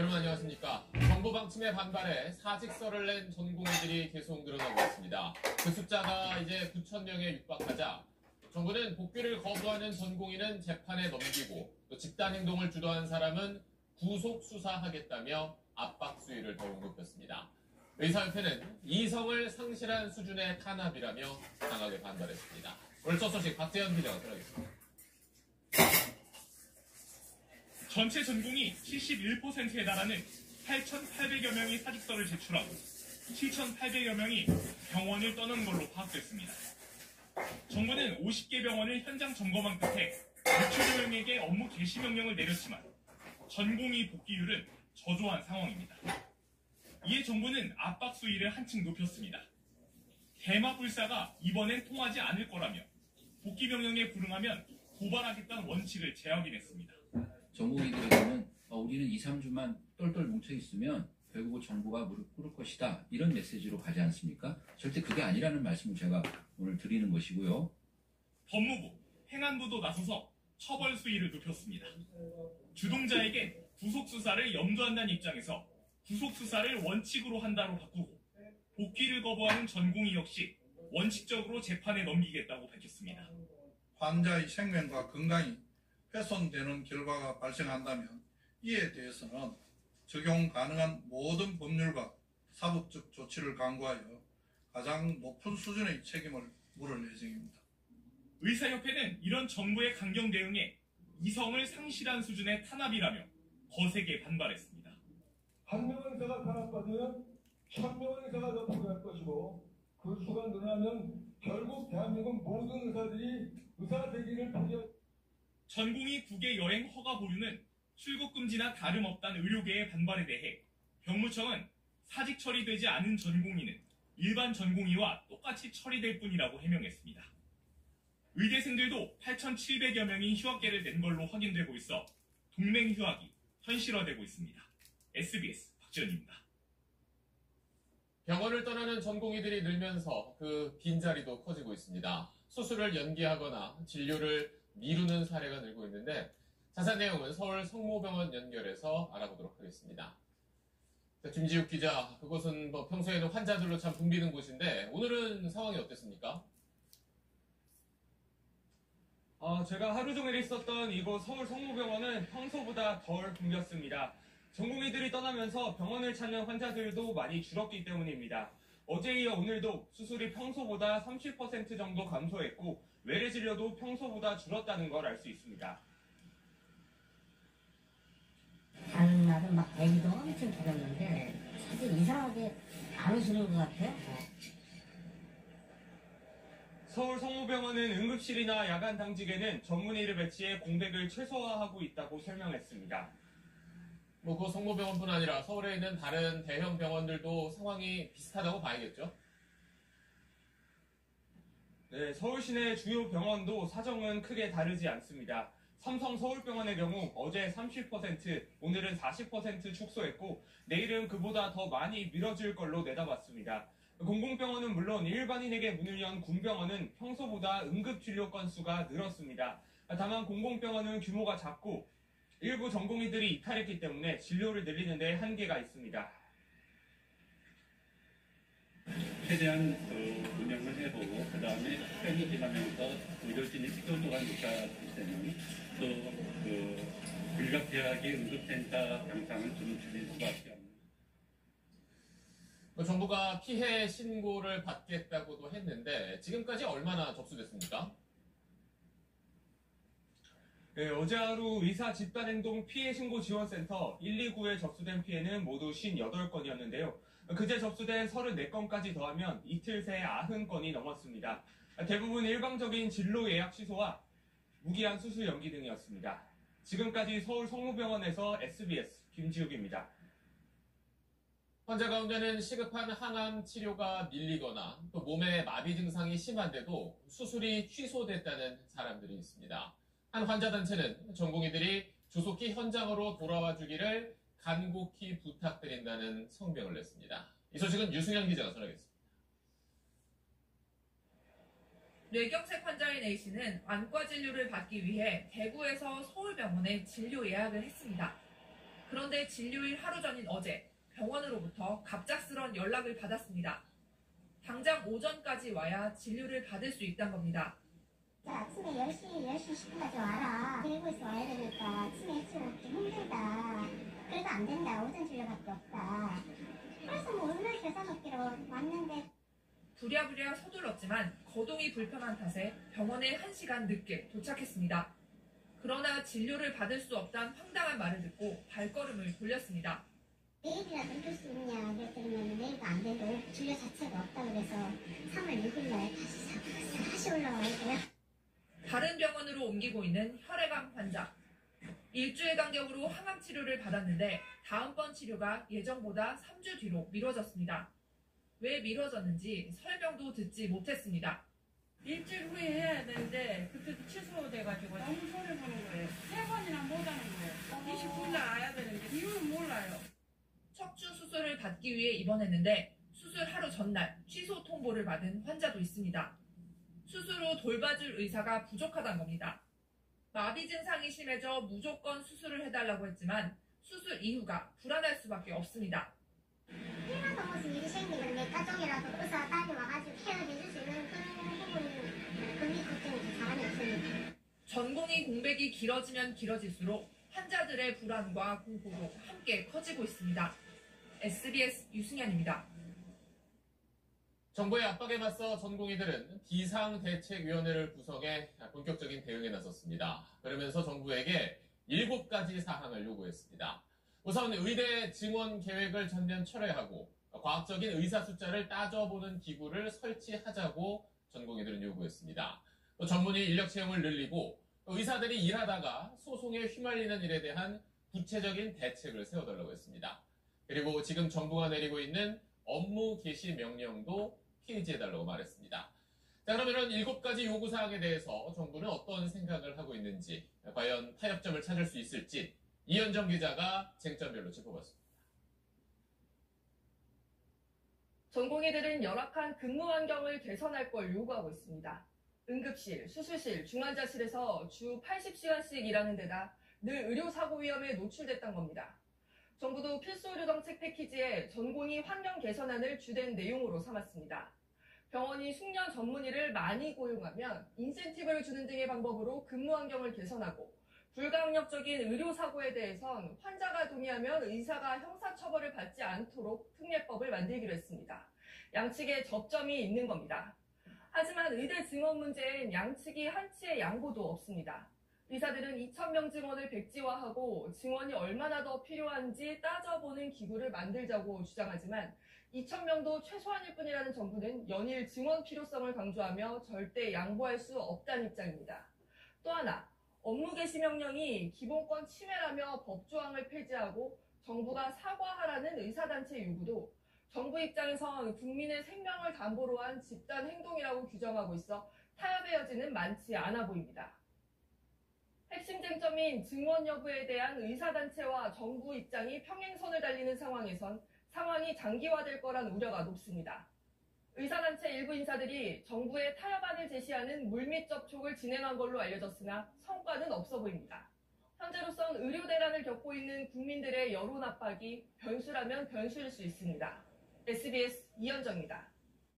여러분 안녕하십니까. 정부 방침에 반발해 사직서를 낸 전공의들이 계속 늘어나고 있습니다. 그 숫자가 이제 9,000명에 육박하자 정부는 복귀를 거부하는 전공의는 재판에 넘기고 또 집단행동을 주도한 사람은 구속 수사하겠다며 압박 수위를 더욱 높였습니다. 의사협회는 이성을 상실한 수준의 탄압이라며 강하게 반발했습니다. 오늘 첫 소식 박재현 기자가 전하겠습니다. 전체 전공이 71%에 달하는 8,800여 명이 사직서를 제출하고 7,800여 명이 병원을 떠난 걸로 파악됐습니다. 정부는 50개 병원을 현장 점검한 끝에 대출조명에게 업무 개시 명령을 내렸지만 전공의 복귀율은 저조한 상황입니다. 이에 정부는 압박 수위를 한층 높였습니다. 대마불사가 이번엔 통하지 않을 거라며 복귀 명령에 불응하면 고발하겠다는 원칙을 재확인했습니다. 전공의들에게는 우리는 2, 3주만 똘똘 뭉쳐있으면 결국 정부가 무릎 꿇을 것이다. 이런 메시지로 가지 않습니까? 절대 그게 아니라는 말씀을 제가 오늘 드리는 것이고요. 법무부, 행안부도 나서서 처벌 수위를 높였습니다. 주동자에게 구속수사를 염두한다는 입장에서 구속수사를 원칙으로 한다로 바꾸고 복귀를 거부하는 전공의 역시 원칙적으로 재판에 넘기겠다고 밝혔습니다. 환자의 생명과 건강이 훼손되는 결과가 발생한다면 이에 대해서는 적용 가능한 모든 법률과 사법적 조치를 강구하여 가장 높은 수준의 책임을 물을 예정입니다. 의사협회는 이런 정부의 강경 대응에 이성을 상실한 수준의 탄압이라며 거세게 반발했습니다. 한 명 의사가 탄압받으면 1,000명 의사가 더 필요할 것이고 그 수가 늘어나면 결국 대한민국 모든 의사들이 의사 되기를 포기할 전공의 국외 여행 허가 보류는 출국 금지나 다름없다는 의료계의 반발에 대해 병무청은 사직 처리되지 않은 전공의는 일반 전공의와 똑같이 처리될 뿐이라고 해명했습니다. 의대생들도 8,700여 명이 휴학계를 낸 걸로 확인되고 있어 동맹 휴학이 현실화되고 있습니다. SBS 박지현입니다. 병원을 떠나는 전공의들이 늘면서 그 빈자리도 커지고 있습니다. 수술을 연기하거나 진료를 미루는 사례가 늘고 있는데 자세한 내용은 서울 성모병원 연결해서 알아보도록 하겠습니다. 김지욱 기자, 그곳은 평소에는 환자들로 참 붐비는 곳인데 오늘은 상황이 어땠습니까? 제가 하루 종일 있었던 이곳 서울 성모병원은 평소보다 덜 붐볐습니다. 전공의들이 떠나면서 병원을 찾는 환자들도 많이 줄었기 때문입니다. 어제 이어 오늘도 수술이 평소보다 30% 정도 감소했고 외래 진료도 평소보다 줄었다는 걸 알 수 있습니다. 다른 날은 막 대기도 엄청 길었는데 사실 이상하게 안 오시는 것 같아요. 서울 성모병원은 응급실이나 야간 당직에는 전문의를 배치해 공백을 최소화하고 있다고 설명했습니다. 그 성모병원뿐 아니라 서울에 있는 다른 대형 병원들도 상황이 비슷하다고 봐야겠죠? 네, 서울 시내 주요 병원도 사정은 크게 다르지 않습니다. 삼성 서울병원의 경우 어제 30%, 오늘은 40% 축소했고 내일은 그보다 더 많이 미뤄질 걸로 내다봤습니다. 공공병원은 물론 일반인에게 문을 연 군병원은 평소보다 응급진료 건수가 늘었습니다. 다만 공공병원은 규모가 작고 일부 전공의들이 이탈했기 때문에 진료를 늘리는 데 한계가 있습니다. 최대한 운영을 해보고 그 다음에 시간이 지나면서 의료진이 필요도가 높아질 때는 또 불가피하게 응급센터 양상을 좀 줄일 수밖에 없는. 정부가 피해 신고를 받겠다고도 했는데 지금까지 얼마나 접수됐습니까? 네, 어제 하루 의사 집단행동 피해신고지원센터 129에 접수된 피해는 모두 58건이었는데요. 그제 접수된 34건까지 더하면 이틀 새 90건이 넘었습니다. 대부분 일방적인 진로 예약 취소와 무기한 수술 연기 등이었습니다. 지금까지 서울 성모병원에서 SBS 김지욱입니다. 환자 가운데는 시급한 항암 치료가 밀리거나 또 몸에 마비 증상이 심한데도 수술이 취소됐다는 사람들이 있습니다. 한 환자단체는 전공의들이 조속히 현장으로 돌아와 주기를 간곡히 부탁드린다는 성명을 냈습니다. 이 소식은 유승현 기자가 전하겠습니다. 뇌경색 환자인 A씨는 안과 진료를 받기 위해 대구에서 서울병원에 진료 예약을 했습니다. 그런데 진료일 하루 전인 어제 병원으로부터 갑작스런 연락을 받았습니다. 당장 오전까지 와야 진료를 받을 수 있다는 겁니다. 아침에 10시 10분까지 와라. 일부에서 와야 되니까 아침에 일찍 오기 힘들다. 그래도 안 된다. 오전 진료밖에 없다. 그래서 오늘 계산 먹기로 왔는데 부랴부랴 서둘렀지만 거동이 불편한 탓에 병원에 1시간 늦게 도착했습니다. 그러나 진료를 받을 수 없다는 황당한 말을 듣고 발걸음을 돌렸습니다. 내일이라도 해줄 수 있냐 그랬더니 내일도 안 되고 진료 자체가 없다 그래서 3월 6일날 다시 올라와야 돼요. 다른 병원으로 옮기고 있는 혈액암 환자. 일주일 간격으로 항암 치료를 받았는데 다음번 치료가 예정보다 3주 뒤로 미뤄졌습니다. 왜 미뤄졌는지 설명도 듣지 못했습니다. 일주일 후에 해야 되는데 그때도 취소돼가지고 너무 손해보는 거예요. 3번이나 못 하는 거예요. 29일날 와야 되는데 이유는 몰라요. 척추 수술을 받기 위해 입원했는데 수술 하루 전날 취소 통보를 받은 환자도 있습니다. 수술 후 돌봐줄 의사가 부족하다는 겁니다. 마비 증상이 심해져 무조건 수술을 해달라고 했지만 수술 이후가 불안할 수밖에 없습니다. 필요한 무슨 일이 생기면 내 가족이라도 의사 딸이 와가지고 케어해줄 수 있는 그런 부분이 금리 걱정이 사람이 없으니까. 전공의 공백이 길어지면 길어질수록 환자들의 불안과 공포도 함께 커지고 있습니다. SBS 유승현입니다. 정부의 압박에 맞서 전공의들은 비상대책위원회를 구성해 본격적인 대응에 나섰습니다. 그러면서 정부에게 7가지 사항을 요구했습니다. 우선 의대 증원 계획을 전면 철회하고 과학적인 의사 숫자를 따져보는 기구를 설치하자고 전공의들은 요구했습니다. 또 전문의 인력 채용을 늘리고 의사들이 일하다가 소송에 휘말리는 일에 대한 구체적인 대책을 세워달라고 했습니다. 그리고 지금 정부가 내리고 있는 업무 개시 명령도 폐지해달라고 말했습니다. 자, 그러면 7가지 요구사항에 대해서 정부는 어떤 생각을 하고 있는지, 과연 타협점을 찾을 수 있을지 이현정 기자가 쟁점별로 짚어봤습니다. 전공의들은 열악한 근무 환경을 개선할 걸 요구하고 있습니다. 응급실, 수술실, 중환자실에서 주 80시간씩 일하는 데다 늘 의료사고 위험에 노출됐던 겁니다. 정부도 필수의료 정책 패키지에 전공의 환경 개선안을 주된 내용으로 삼았습니다. 병원이 숙련 전문의를 많이 고용하면 인센티브를 주는 등의 방법으로 근무 환경을 개선하고 불강력적인 의료사고에 대해선 환자가 동의하면 의사가 형사처벌을 받지 않도록 특례법을 만들기로 했습니다. 양측에 접점이 있는 겁니다. 하지만 의대 증원 문제엔 양측이 한치의 양보도 없습니다. 의사들은 2,000명 증원을 백지화하고 증원이 얼마나 더 필요한지 따져보는 기구를 만들자고 주장하지만 2,000명도 최소한일 뿐이라는 정부는 연일 증원 필요성을 강조하며 절대 양보할 수 없다는 입장입니다. 또 하나, 업무 개시 명령이 기본권 침해라며 법조항을 폐지하고 정부가 사과하라는 의사단체 요구도 정부 입장에선 국민의 생명을 담보로 한 집단 행동이라고 규정하고 있어 타협의 여지는 많지 않아 보입니다. 핵심 쟁점인 증원 여부에 대한 의사단체와 정부 입장이 평행선을 달리는 상황에선 상황이 장기화될 거란 우려가 높습니다. 의사단체 일부 인사들이 정부의 타협안을 제시하는 물밑 접촉을 진행한 걸로 알려졌으나 성과는 없어 보입니다. 현재로선 의료 대란을 겪고 있는 국민들의 여론 압박이 변수라면 변수일 수 있습니다. SBS 이현정입니다.